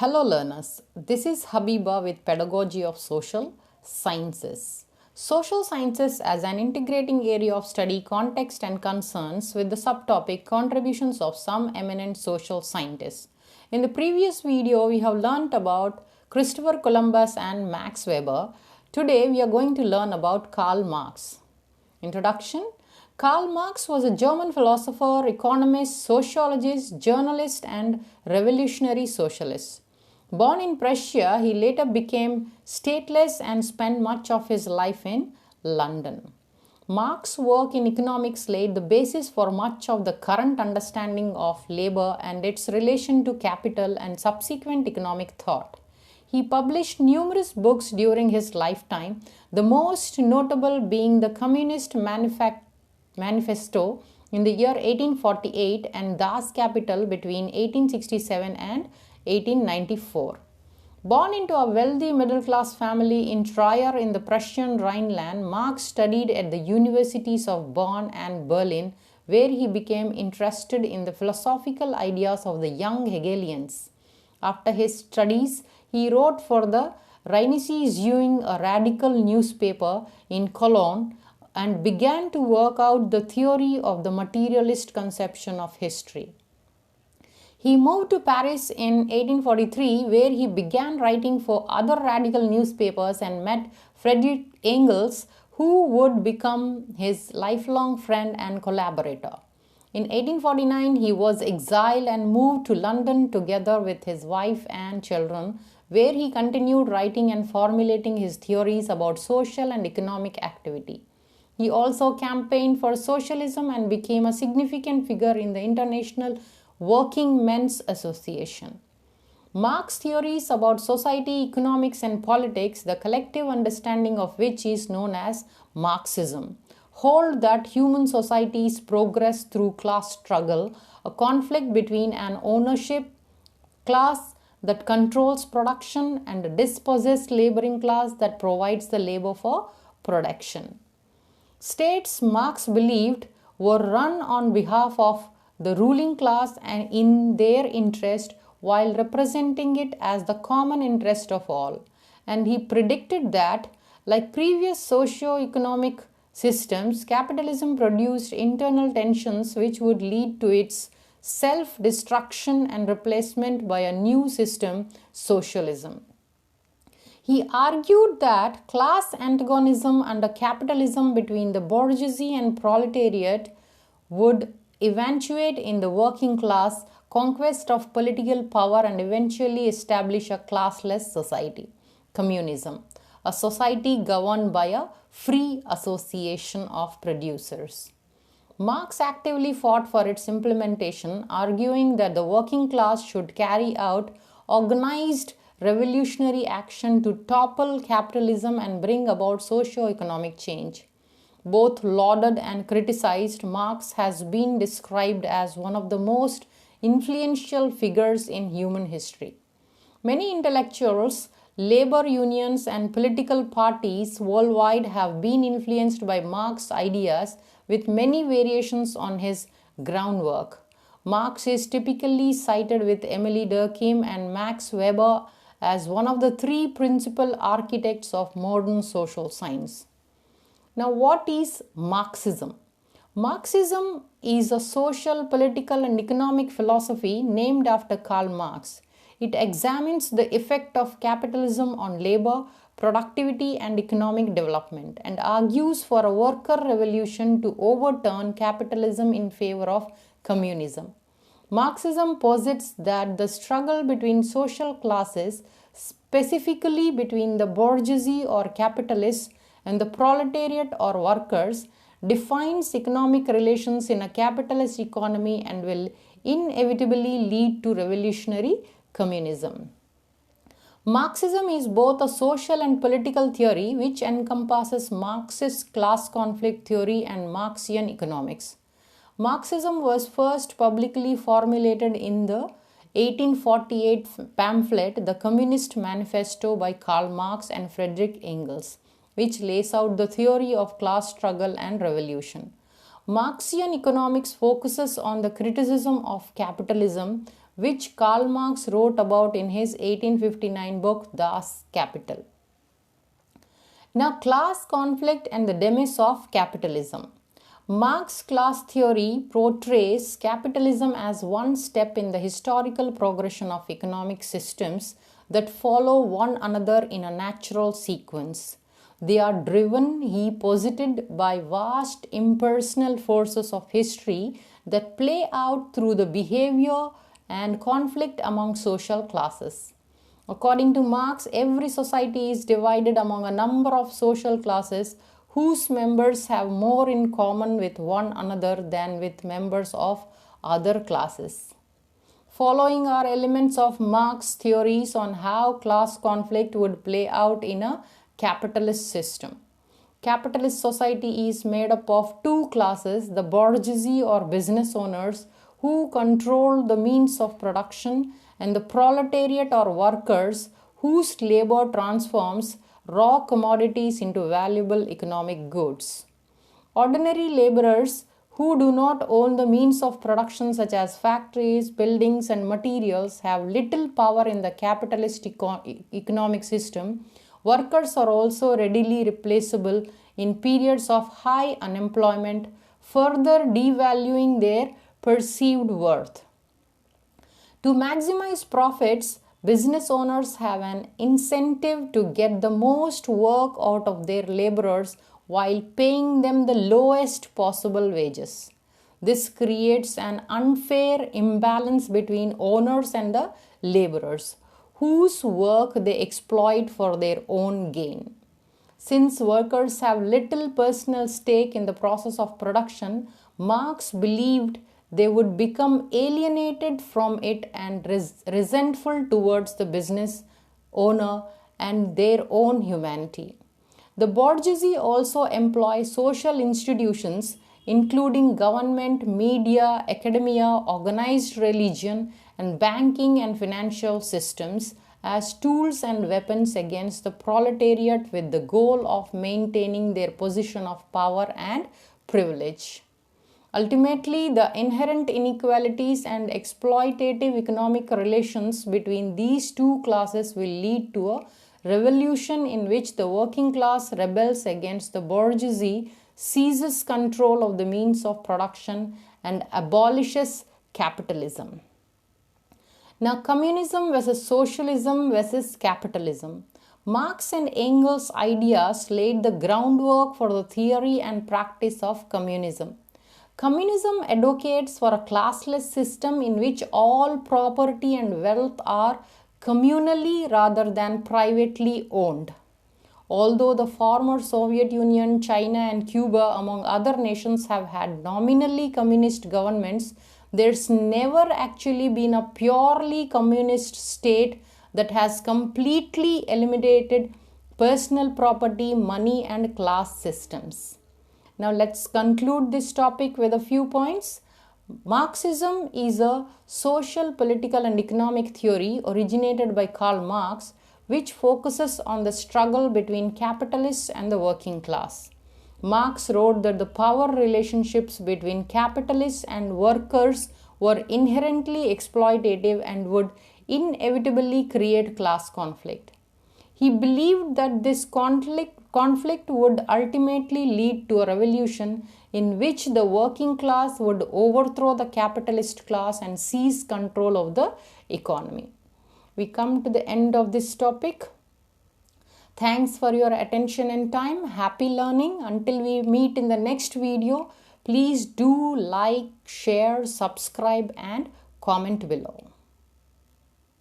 Hello learners, this is Habiba with Pedagogy of Social Sciences. Social sciences as an integrating area of study context and concerns with the subtopic contributions of some eminent social scientists. In the previous video, we have learnt about Christopher Columbus and Max Weber. Today, we are going to learn about Karl Marx. Introduction. Karl Marx was a German philosopher, economist, sociologist, journalist, and revolutionary socialist. Born in Prussia, he later became stateless and spent much of his life in London. Marx's work in economics laid the basis for much of the current understanding of labor and its relation to capital and subsequent economic thought. He published numerous books during his lifetime, the most notable being the Communist Manifesto in the year 1848 and Das Kapital between 1867 and 1894. Born into a wealthy middle-class family in Trier in the Prussian Rhineland, Marx studied at the universities of Bonn and Berlin, where he became interested in the philosophical ideas of the young Hegelians. After his studies, he wrote for the Rheinische Zeitung, a radical newspaper in Cologne, and began to work out the theory of the materialist conception of history. He moved to Paris in 1843, where he began writing for other radical newspapers and met Friedrich Engels, who would become his lifelong friend and collaborator. In 1849, he was exiled and moved to London together with his wife and children, where he continued writing and formulating his theories about social and economic activity. He also campaigned for socialism and became a significant figure in the International Working Men's Association. Marx's theories about society, economics, and politics, the collective understanding of which is known as Marxism, hold that human societies progress through class struggle, a conflict between an ownership class that controls production and a dispossessed laboring class that provides the labor for production. States Marx believed were run on behalf of the ruling class and in their interest while representing it as the common interest of all. And he predicted that, like previous socio-economic systems, capitalism produced internal tensions which would lead to its self-destruction and replacement by a new system, socialism. He argued that class antagonism under capitalism between the bourgeoisie and proletariat would eventuate in the working class, conquest of political power, and eventually establish a classless society, communism, a society governed by a free association of producers. Marx actively fought for its implementation, arguing that the working class should carry out organized revolutionary action to topple capitalism and bring about socio-economic change. Both lauded and criticized, Marx has been described as one of the most influential figures in human history. Many intellectuals, labor unions, and political parties worldwide have been influenced by Marx's ideas, with many variations on his groundwork. Marx is typically cited with Emile Durkheim and Max Weber as one of the three principal architects of modern social science. Now, what is Marxism? Marxism is a social, political, and economic philosophy named after Karl Marx. It examines the effect of capitalism on labor, productivity, and economic development, and argues for a worker revolution to overturn capitalism in favor of communism. Marxism posits that the struggle between social classes, specifically between the bourgeoisie or capitalists and the proletariat or workers, defines economic relations in a capitalist economy and will inevitably lead to revolutionary communism. Marxism is both a social and political theory which encompasses Marxist class conflict theory and Marxian economics. Marxism was first publicly formulated in the 1848 pamphlet The Communist Manifesto by Karl Marx and Friedrich Engels, which lays out the theory of class struggle and revolution. Marxian economics focuses on the criticism of capitalism, which Karl Marx wrote about in his 1859 book Das Kapital. Now, class conflict and the demise of capitalism. Marx's class theory portrays capitalism as one step in the historical progression of economic systems that follow one another in a natural sequence. They are driven, he posited, by vast impersonal forces of history that play out through the behavior and conflict among social classes. According to Marx, every society is divided among a number of social classes whose members have more in common with one another than with members of other classes. Following are elements of Marx's theories on how class conflict would play out in a capitalist system. Capitalist society is made up of two classes, the bourgeoisie or business owners who control the means of production, and the proletariat or workers whose labor transforms raw commodities into valuable economic goods. Ordinary laborers who do not own the means of production such as factories, buildings and materials have little power in the capitalist economic system. Workers are also readily replaceable in periods of high unemployment, further devaluing their perceived worth. To maximize profits, business owners have an incentive to get the most work out of their laborers while paying them the lowest possible wages. This creates an unfair imbalance between owners and the laborers, whose work they exploit for their own gain. Since workers have little personal stake in the process of production, Marx believed they would become alienated from it and resentful towards the business owner and their own humanity. The bourgeoisie also employ social institutions including government, media, academia, organized religion, and banking and financial systems as tools and weapons against the proletariat with the goal of maintaining their position of power and privilege. Ultimately, the inherent inequalities and exploitative economic relations between these two classes will lead to a revolution in which the working class rebels against the bourgeoisie, seizes control of the means of production, and abolishes capitalism. Now, communism versus socialism versus capitalism. Marx and Engels' ideas laid the groundwork for the theory and practice of communism. Communism advocates for a classless system in which all property and wealth are communally rather than privately owned. Although the former Soviet Union, China and Cuba, among other nations, have had nominally communist governments, there's never actually been a purely communist state that has completely eliminated personal property, money and class systems. Now let's conclude this topic with a few points. Marxism is a social, political and economic theory originated by Karl Marx, which focuses on the struggle between capitalists and the working class. Marx wrote that the power relationships between capitalists and workers were inherently exploitative and would inevitably create class conflict. He believed that this conflict would ultimately lead to a revolution in which the working class would overthrow the capitalist class and seize control of the economy. We come to the end of this topic. Thanks for your attention and time. Happy learning. Until we meet in the next video, please do like, share, subscribe and comment below.